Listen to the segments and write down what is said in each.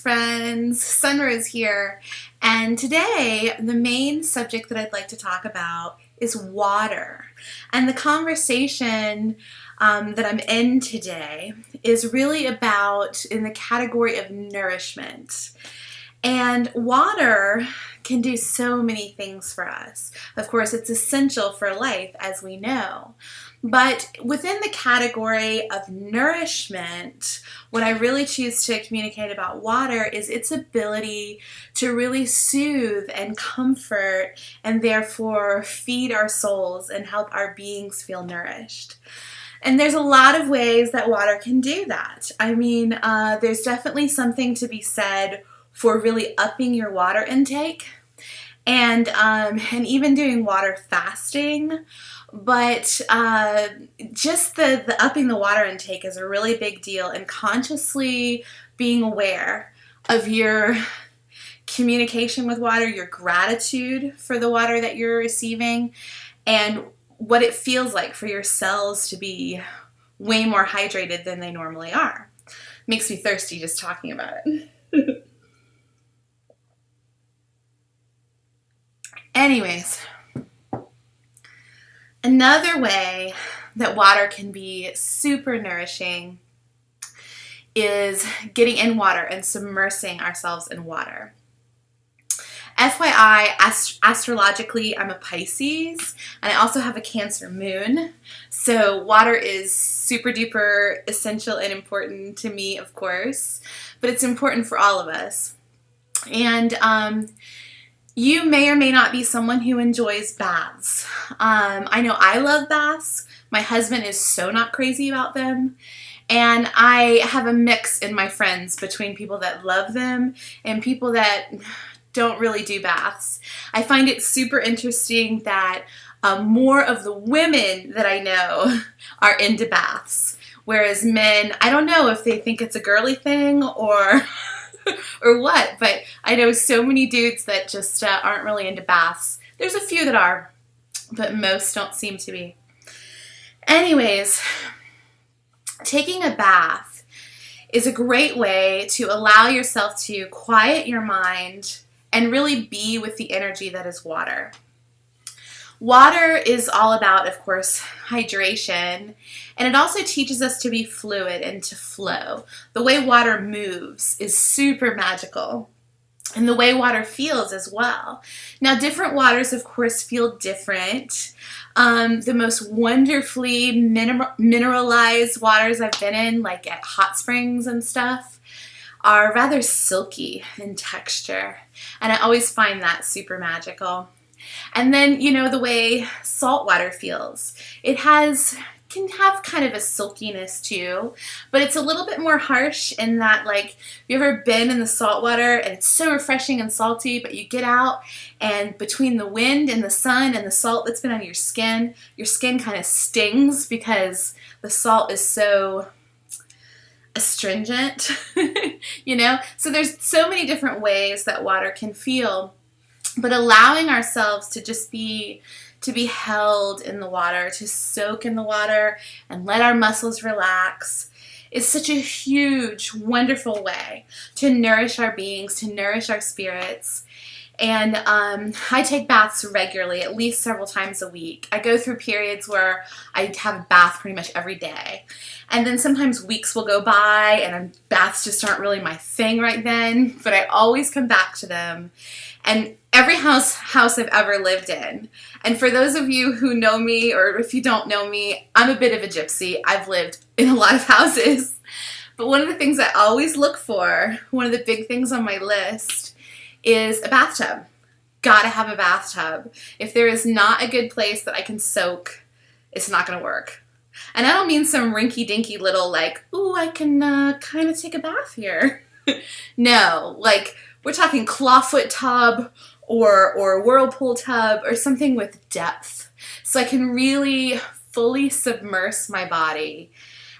friends. Summer is here, and today the main subject that I'd like to talk about is water. And the conversation that I'm in today is really about in the category of nourishment. And water can do so many things for us. Of course, it's essential for life, as we know. But within the category of nourishment, what I really choose to communicate about water is its ability to really soothe and comfort and therefore feed our souls and help our beings feel nourished. And there's a lot of ways that water can do that. I mean, there's definitely something to be said for really upping your water intake and even doing water fasting. But just the upping the water intake is a really big deal, and consciously being aware of your communication with water, your gratitude for the water that you're receiving, and what it feels like for your cells to be way more hydrated than they normally are. Makes me thirsty just talking about it. Anyways, another way that water can be super nourishing is getting in water and submersing ourselves in water. FYI, astrologically, I'm a Pisces, and I also have a Cancer moon, so water is super duper essential and important to me, of course, but it's important for all of us. And you may or may not be someone who enjoys baths. I know I love baths. My husband is so not crazy about them. And I have a mix in my friends between people that love them and people that don't really do baths. I find it super interesting that more of the women that I know are into baths. Whereas men, I don't know if they think it's a girly thing or or what, but I know so many dudes that just aren't really into baths. There's a few that are, but most don't seem to be. Anyways, taking a bath is a great way to allow yourself to quiet your mind and really be with the energy that is water. Water is all about, of course, hydration, and it also teaches us to be fluid and to flow. The way water moves is super magical, and the way water feels as well. Now, different waters, of course, feel different. The most wonderfully mineralized waters I've been in, like at hot springs and stuff, are rather silky in texture, and I always find that super magical. And then, you know, the way salt water feels. It can have kind of a silkiness too, but it's a little bit more harsh in that, like, have you ever been in the salt water and it's so refreshing and salty, but you get out and between the wind and the sun and the salt that's been on your skin kind of stings because the salt is so astringent, you know? So there's so many different ways that water can feel. But allowing ourselves to just to be held in the water, to soak in the water and let our muscles relax is such a huge, wonderful way to nourish our beings, to nourish our spirits. And I take baths regularly, at least several times a week. I go through periods where I have a bath pretty much every day. And then sometimes weeks will go by and baths just aren't really my thing right then, but I always come back to them. And every house I've ever lived in, and for those of you who know me, or if you don't know me, I'm a bit of a gypsy. I've lived in a lot of houses. But one of the things I always look for, one of the big things on my list, is a bathtub. Gotta have a bathtub. If there is not a good place that I can soak, it's not gonna work. And I don't mean some rinky-dinky little like, ooh, I can kind of take a bath here. No, like, we're talking clawfoot tub or whirlpool tub or something with depth. So I can really fully submerse my body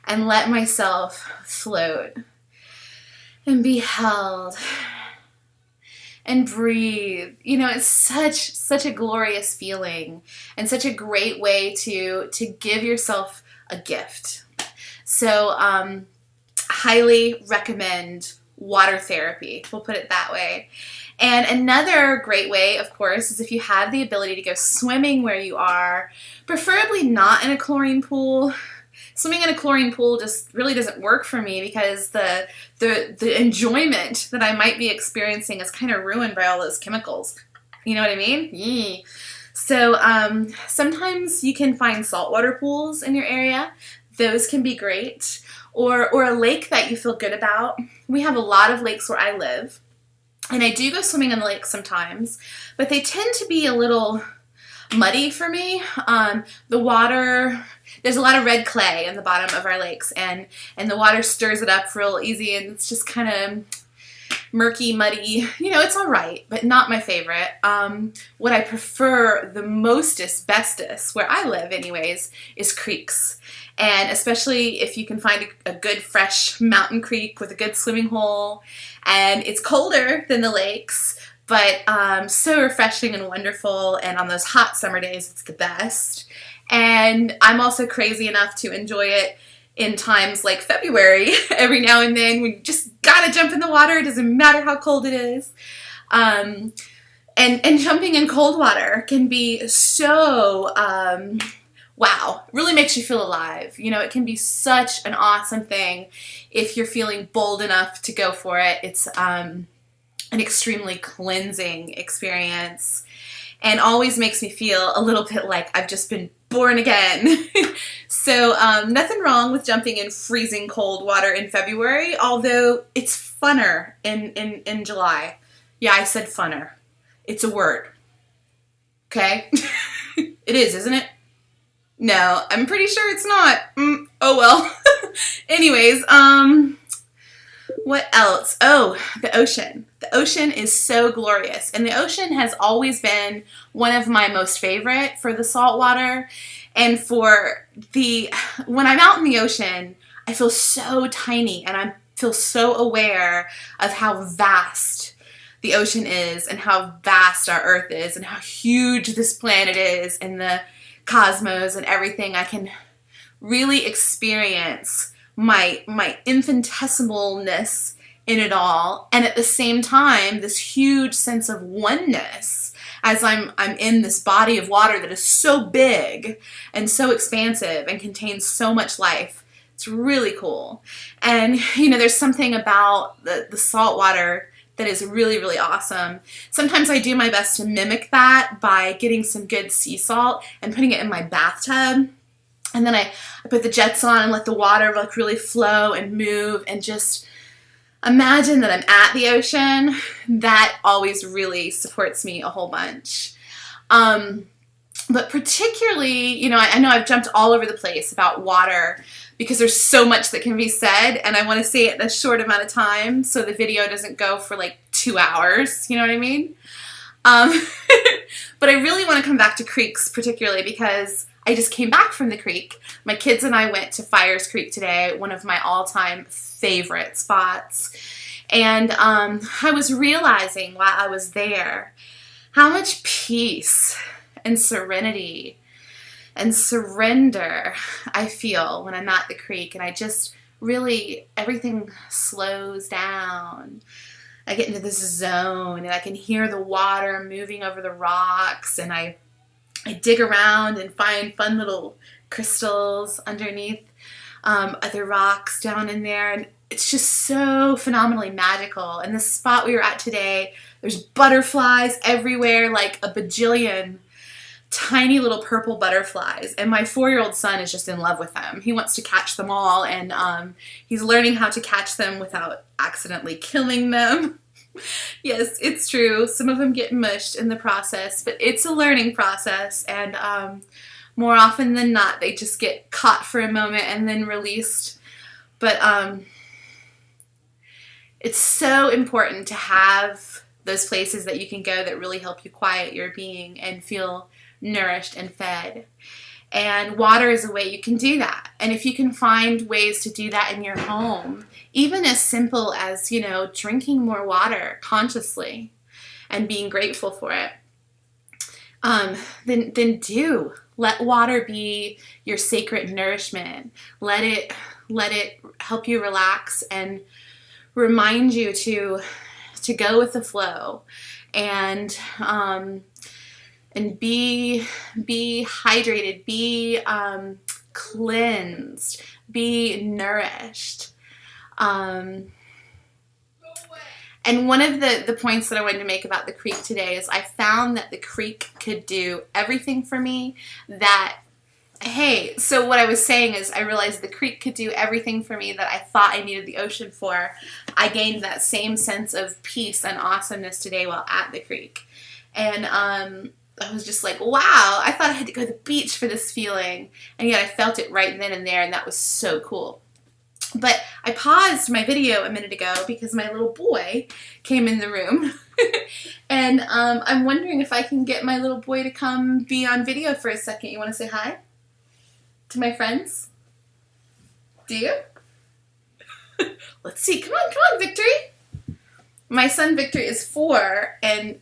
and let myself float and be held and breathe. You know, it's such a glorious feeling and such a great way to give yourself a gift. So highly recommend water therapy. We'll put it that way. And another great way, of course, is if you have the ability to go swimming where you are, preferably not in a chlorine pool. Swimming in a chlorine pool just really doesn't work for me because the enjoyment that I might be experiencing is kind of ruined by all those chemicals. You know what I mean? Yeah. So sometimes you can find saltwater pools in your area. Those can be great. Or a lake that you feel good about. We have a lot of lakes where I live. And I do go swimming in the lake sometimes. But they tend to be a little muddy for me. The water, there's a lot of red clay in the bottom of our lakes. And the water stirs it up real easy. And it's just kind of murky, muddy. You know, it's all right, but not my favorite. What I prefer the mostest, bestest, where I live anyways, is creeks. And especially if you can find a good fresh mountain creek with a good swimming hole. And it's colder than the lakes, but so refreshing and wonderful. And on those hot summer days, it's the best. And I'm also crazy enough to enjoy it in times like February, every now and then, when you just gotta jump in the water. It doesn't matter how cold it is. And jumping in cold water can be so, wow, really makes you feel alive. You know, it can be such an awesome thing if you're feeling bold enough to go for it. It's an extremely cleansing experience and always makes me feel a little bit like I've just been born again. So nothing wrong with jumping in freezing cold water in February, although it's funner in July. Yeah, I said funner. It's a word. Okay? It is, isn't it? No, I'm pretty sure it's not. Oh well. Anyways, what else? Oh, the ocean. The ocean is so glorious. And the ocean has always been one of my most favorite for the salt water. And when I'm out in the ocean, I feel so tiny and I feel so aware of how vast the ocean is and how vast our earth is and how huge this planet is and the cosmos and everything. I can really experience my infinitesimalness in it all, and at the same time this huge sense of oneness as I'm in this body of water that is so big and so expansive and contains so much life. It's really cool. And you know, there's something about the salt water that is really, really awesome. Sometimes I do my best to mimic that by getting some good sea salt and putting it in my bathtub. And then I put the jets on and let the water like really flow and move and just imagine that I'm at the ocean. That always really supports me a whole bunch. But particularly, you know, I know I've jumped all over the place about water because there's so much that can be said and I want to say it in a short amount of time so the video doesn't go for like 2 hours, you know what I mean? But I really want to come back to creeks particularly because I just came back from the creek. My kids and I went to Fires Creek today, one of my all-time favorite spots. And I was realizing while I was there how much peace and serenity and surrender I feel when I'm at the creek. And I just really, everything slows down. I get into this zone and I can hear the water moving over the rocks and I dig around and find fun little crystals underneath other rocks down in there. And it's just so phenomenally magical. And the spot we were at today, there's butterflies everywhere, like a bajillion tiny little purple butterflies. And my 4-year-old son is just in love with them. He wants to catch them all. And he's learning how to catch them without accidentally killing them. Yes, it's true. Some of them get mushed in the process, but it's a learning process. And more often than not, they just get caught for a moment and then released. But it's so important to have those places that you can go that really help you quiet your being and feel nourished and fed. And water is a way you can do that. And if you can find ways to do that in your home, even as simple as, you know, drinking more water consciously and being grateful for it, then do. Let water be your sacred nourishment. Let it help you relax and remind you to go with the flow and be hydrated, be cleansed, be nourished. And one of the points that I wanted to make about the creek today is I found that the creek could do everything for me that, hey, so what I was saying is I realized the creek could do everything for me that I thought I needed the ocean for. I gained that same sense of peace and awesomeness today while at the creek. And I was just like, wow, I thought I had to go to the beach for this feeling. And yet I felt it right then and there, and that was so cool. But I paused my video a minute ago because my little boy came in the room. And I'm wondering if I can get my little boy to come be on video for a second. You want to say hi to my friends? Do you? Let's see. Come on, Victory. My son Victory is 4, and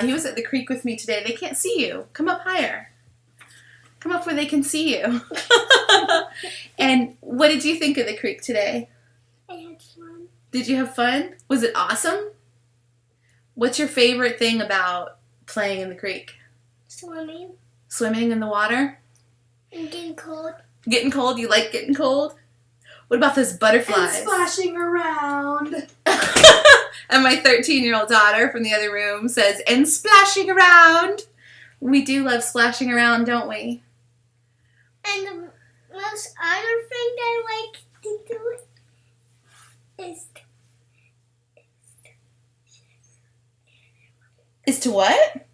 he was at the creek with me today. They can't see you. Come up higher. Come up where they can see you. And what did you think of the creek today? I had fun. Did you have fun? Was it awesome? What's your favorite thing about playing in the creek? Swimming. Swimming in the water? And getting cold. Getting cold? You like getting cold? What about those butterflies? And splashing around. And my 13-year-old daughter from the other room says, and splashing around. We do love splashing around, don't we? And the most other thing that I like to do is to what?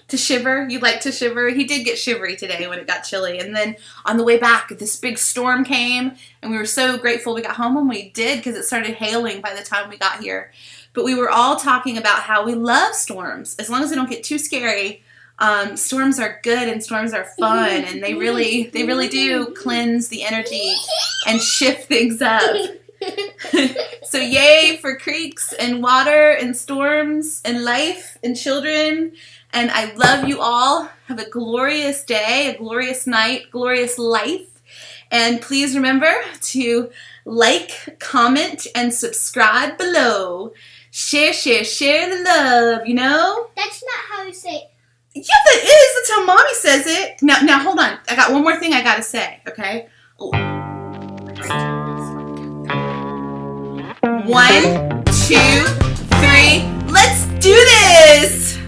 To shiver. You like to shiver. He did get shivery today when it got chilly. And then on the way back, this big storm came, and we were so grateful we got home when we did because it started hailing by the time we got here. But we were all talking about how we love storms. As long as they don't get too scary, storms are good and storms are fun, and they really do cleanse the energy and shift things up. So yay for creeks and water and storms and life and children. And I love you all. Have a glorious day, a glorious night, glorious life. And please remember to like, comment, and subscribe below. Share the love, you know? That's not how you say it. Yeah, that is. That's how Mommy says it. Now, hold on. I got one more thing I gotta say, okay? Oh. 1, 2, 3. Let's do this!